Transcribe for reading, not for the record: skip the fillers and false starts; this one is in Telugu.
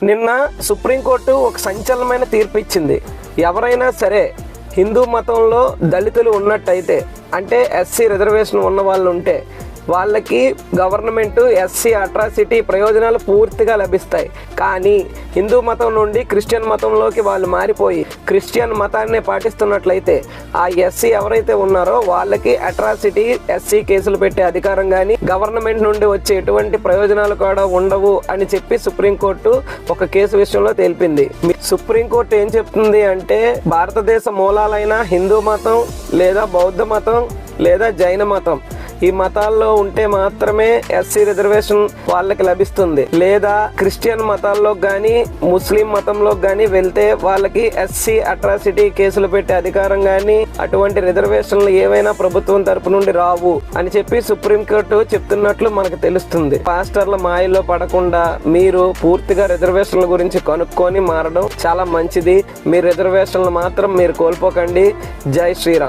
నిన్న సుప్రీంకోర్టు ఒక సంచలనమైన తీర్పు ఇచ్చింది. ఎవరైనా సరే హిందూ మతంలో దళితులు ఉన్నట్టయితే, అంటే ఎస్సీ రిజర్వేషన్ ఉన్న వాళ్ళు ఉంటే వాళ్ళకి గవర్నమెంట్ ఎస్సీ అట్రాసిటీ ప్రయోజనాలు పూర్తిగా లభిస్తాయి. కానీ హిందూ మతం నుండి క్రిస్టియన్ మతంలోకి వాళ్ళు మారిపోయి క్రిస్టియన్ మతాన్ని పాటిస్తున్నట్లయితే ఆ ఎస్సీ ఎవరైతే ఉన్నారో వాళ్ళకి అట్రాసిటీ ఎస్సీ కేసులు పెట్టే అధికారం కానీ గవర్నమెంట్ నుండి వచ్చే ఎటువంటి ప్రయోజనాలు కూడా ఉండవు అని చెప్పి సుప్రీంకోర్టు ఒక కేసు విషయంలో తెలిపింది. సుప్రీంకోర్టు ఏం చెప్తుంది అంటే, భారతదేశ మూలాలైన హిందూ మతం లేదా బౌద్ధ మతం లేదా జైన మతం, ఈ మతాల్లో ఉంటే మాత్రమే ఎస్సీ రిజర్వేషన్ వాళ్ళకి లభిస్తుంది. లేదా క్రిస్టియన్ మతాల్లో కానీ ముస్లిం మతంలో కానీ వెళ్తే వాళ్ళకి ఎస్సీ అట్రాసిటీ కేసులు పెట్టే అధికారం కానీ అటువంటి రిజర్వేషన్లు ఏవైనా ప్రభుత్వం తరపు నుండి రావు అని చెప్పి సుప్రీంకోర్టు చెప్తున్నట్లు మనకు తెలుస్తుంది. పాస్టర్ల మాయలో పడకుండా మీరు పూర్తిగా రిజర్వేషన్ల గురించి కనుక్కొని మారడం చాలా మంచిది. మీ రిజర్వేషన్లు మాత్రం మీరు కోల్పోకండి. జై శ్రీరామ్.